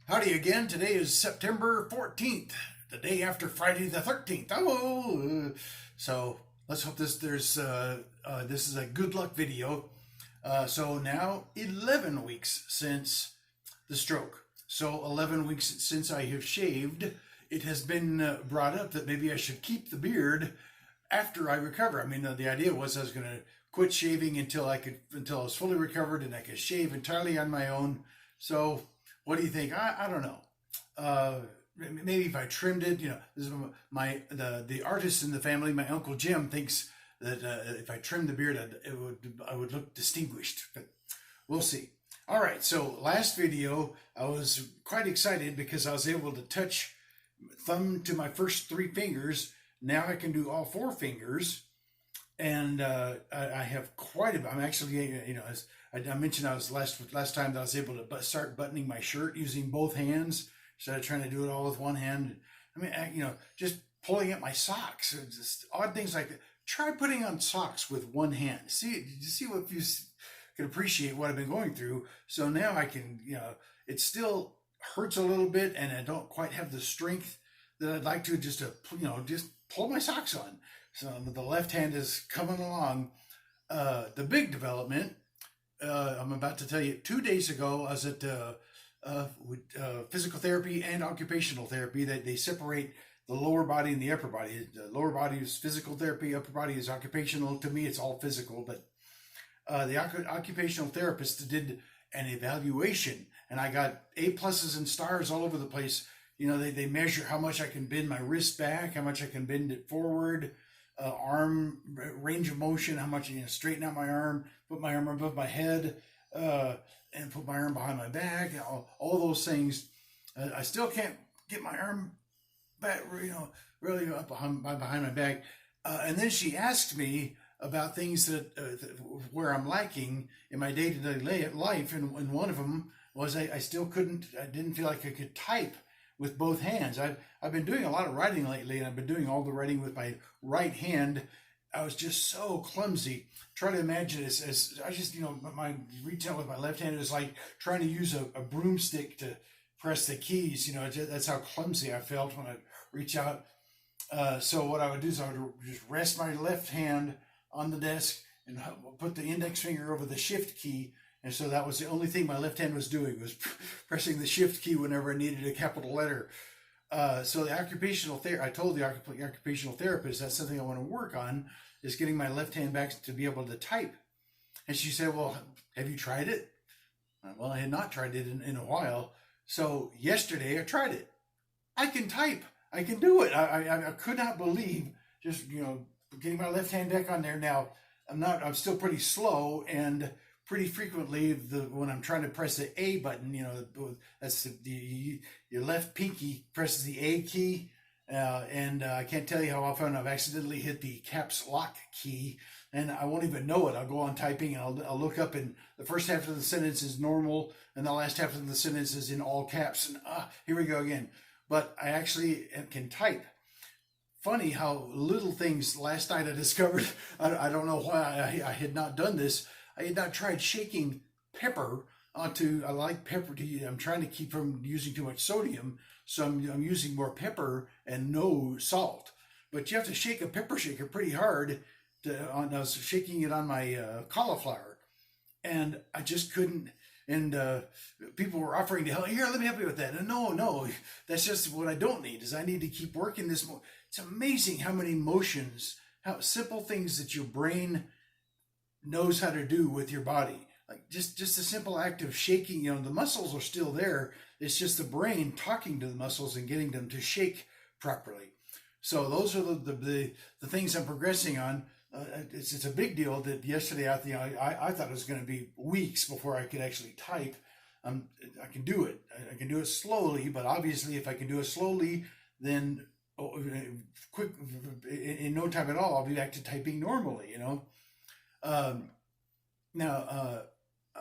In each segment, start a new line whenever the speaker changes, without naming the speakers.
Howdy again. Today is September 14th, the day after Friday the 13th. So let's hope this is a good luck video. So now 11 weeks since the stroke. So 11 weeks since I have shaved. It has been brought up that maybe I should keep the beard after I recover. I mean, the idea was I was going to quit shaving until I was fully recovered and I could shave entirely on my own. So what do you think? I don't know. Maybe if I trimmed it, this is the artist in the family. My Uncle Jim thinks that if I trimmed the beard, I would look distinguished. But we'll see. All right. So last video, I was quite excited because I was able to touch thumb to my first three fingers. Now I can do all four fingers, and I have quite a. I'm actually, as I mentioned, I was last time that I was able to start buttoning my shirt using both hands instead of trying to do it all with one hand. I mean, just pulling up my socks, just odd things like that. Try putting on socks with one hand. See what you can appreciate what I've been going through. So now I can, it still hurts a little bit, and I don't quite have the strength that I'd like to just pull my socks on. So the left hand is coming along. The big development, I'm about to tell you, 2 days ago, I was at physical therapy and occupational therapy. They separate the lower body and the upper body. The lower body is physical therapy, upper body is occupational. To me, it's all physical, but the occupational therapist did an evaluation, and I got A+ and stars all over the place. They measure how much I can bend my wrist back, how much I can bend it forward, arm range of motion, how much straighten out my arm, put my arm above my head, and put my arm behind my back, all those things. I still can't get my arm back, really up behind my back. And then she asked me about things where I'm lacking in my day-to-day life, and one of them was I didn't feel like I could type with both hands. I've been doing a lot of writing lately, and I've been doing all the writing with my right hand. I was just so clumsy. Try to imagine it as I just, my reaching out with my left hand is like trying to use a broomstick to press the keys. That's how clumsy I felt when I reach out. So what I would do is I would just rest my left hand on the desk and put the index finger over the shift key. And so that was the only thing my left hand was doing, was pressing the shift key whenever I needed a capital letter. So the I told the occupational therapist that's something I want to work on, is getting my left hand back to be able to type. And she said, well, have you tried it? Well, I had not tried it in a while. So yesterday I tried it. I can type. I can do it. I could not believe just, getting my left hand back on there. Now, I'm still pretty slow, and pretty frequently when I'm trying to press the A button, that's your left pinky presses the A key, and I can't tell you how often I've accidentally hit the caps lock key, and I won't even know it. I'll go on typing, and I'll look up, and the first half of the sentence is normal, and the last half of the sentence is in all caps, and here we go again. But I actually can type. Funny how little things. Last night I discovered, I don't know why I had not done this. I had not tried shaking pepper onto. I like pepper I'm trying to keep from using too much sodium, so I'm using more pepper and no salt. But you have to shake a pepper shaker pretty hard. I was shaking it on my cauliflower, and I just couldn't. And people were offering to help. Here, let me help you with that. And no, that's just what I don't need. Is I need to keep working this. It's amazing how many motions, how simple things that your brain knows how to do with your body. Like just a simple act of shaking. The muscles are still there. It's just the brain talking to the muscles and getting them to shake properly. So those are the things I'm progressing on. It's a big deal that yesterday I thought it was going to be weeks before I could actually type. I can do it. I can do it slowly, but obviously if I can do it slowly, then quick, in no time at all, I'll be back to typing normally, Now,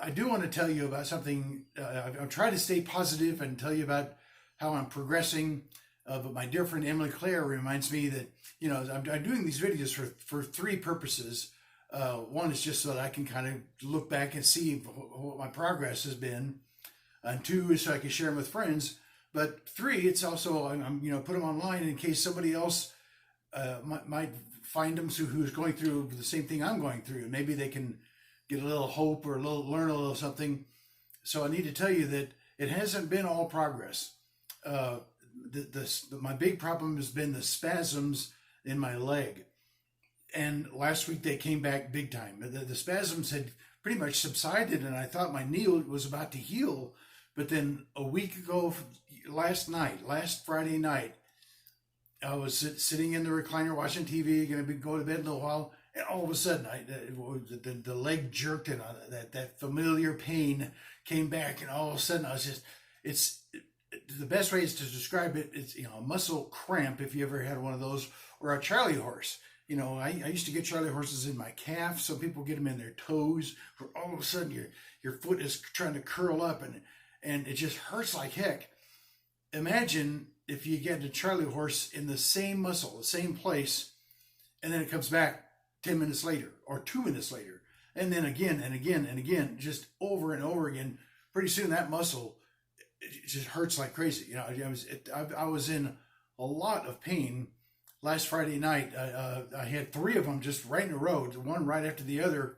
I do want to tell you about something. I'm trying to stay positive and tell you about how I'm progressing. But my dear friend Emily Claire reminds me that, I'm doing these videos for three purposes. One is just so that I can kind of look back and see what my progress has been. and 2 is so I can share them with friends. But 3, it's also I'm put them online in case somebody else might find them who's going through the same thing I'm going through. Maybe they can get a little hope or learn a little something. So I need to tell you that it hasn't been all progress. My big problem has been the spasms in my leg. And last week they came back big time. The spasms had pretty much subsided, and I thought my knee was about to heal. But then a week ago, last Friday night, I was sitting in the recliner watching TV, going to go to bed in a little while, and all of a sudden, the leg jerked, and that familiar pain came back, and all of a sudden, the best way is to describe it. It's a muscle cramp, if you ever had one of those, or a Charlie horse. I used to get Charlie horses in my calf. Some people get them in their toes, where all of a sudden your foot is trying to curl up, and it just hurts like heck. Imagine if you get a Charlie horse in the same muscle, the same place, and then it comes back 10 minutes later or 2 minutes later, and then again and again and again, just over and over again. Pretty soon that muscle, it just hurts like crazy. I was in a lot of pain last Friday night. I had 3 of them just right in a row, one right after the other.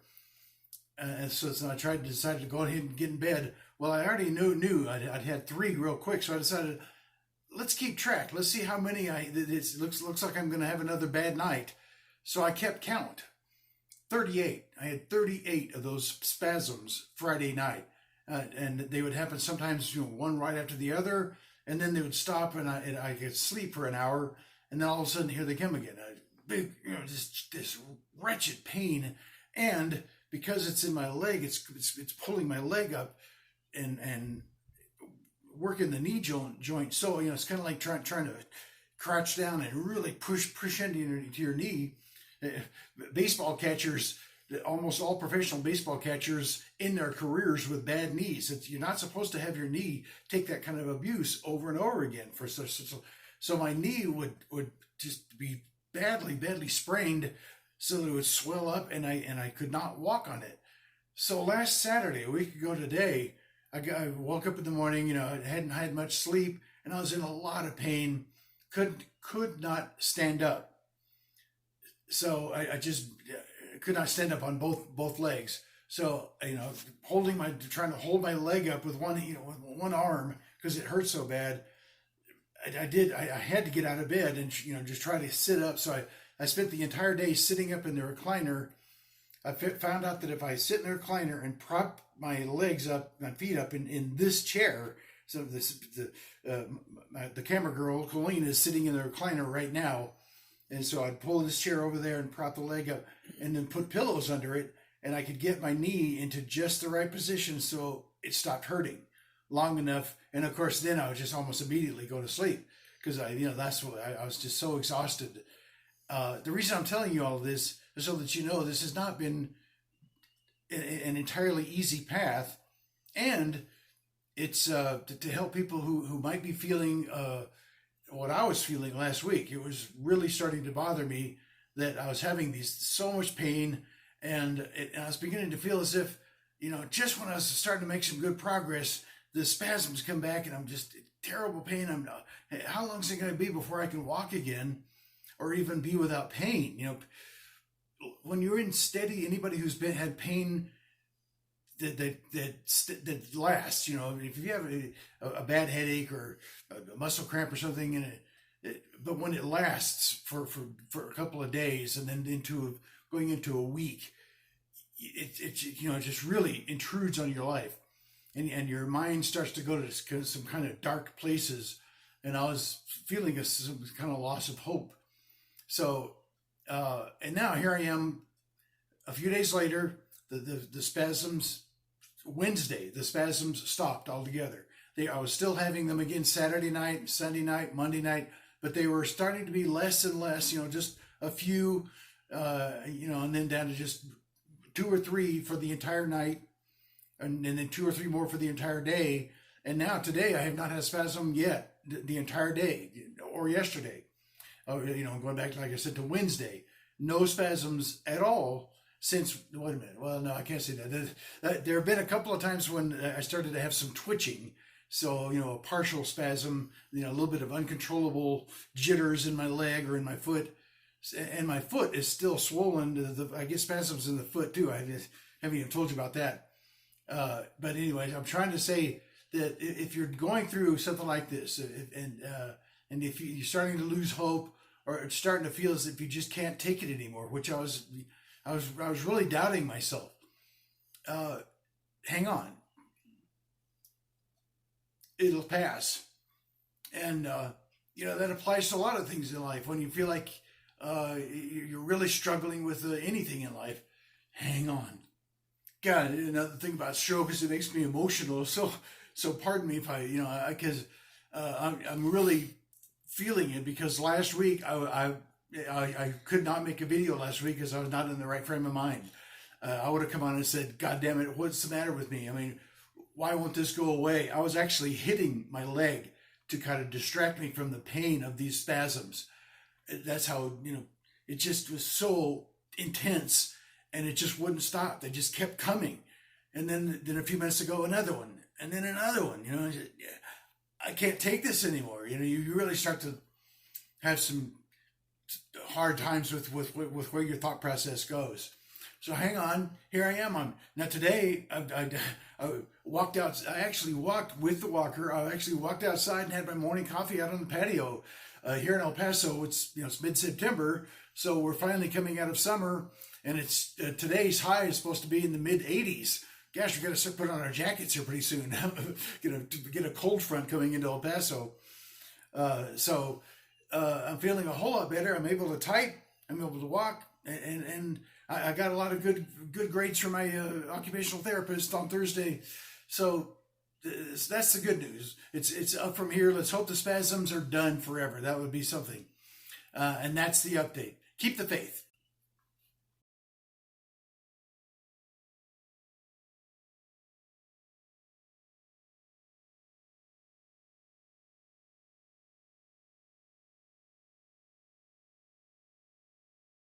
And so I decided to go ahead and get in bed. Well, I already knew I'd had 3 real quick, so I decided, let's keep track. Let's see how many it looks like I'm going to have another bad night. So I kept count. 38. I had 38 of those spasms Friday night. And they would happen sometimes, one right after the other, and then they would stop, and I could sleep for an hour, and then all of a sudden here they come again. A big, just this wretched pain, and because it's in my leg, it's pulling my leg up, and working the knee joint. So it's kind of like trying to crouch down and really push into your knee. Baseball catchers. Almost all professional baseball catchers in their careers with bad knees. You're not supposed to have your knee take that kind of abuse over and over again. So my knee would just be badly sprained, so that it would swell up, and I could not walk on it. So last Saturday, a week ago today, I woke up in the morning. I hadn't had much sleep, and I was in a lot of pain. Could not stand up. So I just could not stand up on both legs. So trying to hold my leg up with one arm because it hurt so bad. I had to get out of bed and just try to sit up. So I spent the entire day sitting up in the recliner. I found out that if I sit in the recliner and prop my legs up, my feet up in this chair, so the camera girl Colleen is sitting in the recliner right now. And so I'd pull this chair over there and prop the leg up and then put pillows under it, and I could get my knee into just the right position so it stopped hurting long enough. And of course, then I would just almost immediately go to sleep because that's what I was just so exhausted. The reason I'm telling you all of this is so that this has not been an entirely easy path, and it's to help people who might be feeling what I was feeling last week. It was really starting to bother me that I was having so much pain, and I was beginning to feel as if, just when I was starting to make some good progress, the spasms come back, and I'm just in terrible pain. How long is it going to be before I can walk again, or even be without pain? When you're in steady, anybody who's had pain that lasts, if you have a bad headache or a muscle cramp or something, but when it lasts for a couple of days and then going into a week, it just really intrudes on your life, and your mind starts to go to some kind of dark places. And I was feeling some kind of loss of hope. So, and now here I am, a few days later, the spasms. Wednesday, the spasms stopped altogether. I was still having them again Saturday night, Sunday night, Monday night, but they were starting to be less and less, just a few, and then down to just 2 or 3 for the entire night, and then 2 or 3 more for the entire day. And now today, I have not had a spasm yet, the entire day, or yesterday. Going back, like I said, to Wednesday, no spasms at all. since, wait a minute, well, no, I can't say that. There have been a couple of times when I started to have some twitching. So, a partial spasm, a little bit of uncontrollable jitters in my leg or in my foot. And my foot is still swollen. I get spasms in the foot too. I just haven't even told you about that. But anyway, I'm trying to say that if you're going through something like this, and if you're starting to lose hope, or it's starting to feel as if you just can't take it anymore, which I was really doubting myself. Hang on, it'll pass, and that applies to a lot of things in life. When you feel like you're really struggling with anything in life, hang on. God, another thing about stroke is it makes me emotional. So pardon me if because I'm really feeling it, because last week I could not make a video last week because I was not in the right frame of mind. I would have come on and said, God damn it, what's the matter with me? I mean, why won't this go away? I was actually hitting my leg to kind of distract me from the pain of these spasms. That's how, it just was so intense, and it just wouldn't stop. They just kept coming. And then a few minutes ago, another one, and then another one. I can't take this anymore. You really start to have some hard times with where your thought process goes. So hang on, here I am. Now today, I walked out. I actually walked with the walker. I actually walked outside and had my morning coffee out on the patio. Here in El Paso, it's mid-September, so we're finally coming out of summer, and it's today's high is supposed to be in the mid-80s. Gosh, we're gonna start putting on our jackets here pretty soon. Get a cold front coming into El Paso. So I'm feeling a whole lot better. I'm able to type. I'm able to walk, and I got a lot of good grades from my occupational therapist on Thursday. So that's the good news. It's up from here. Let's hope the spasms are done forever. That would be something. And that's the update. Keep the faith.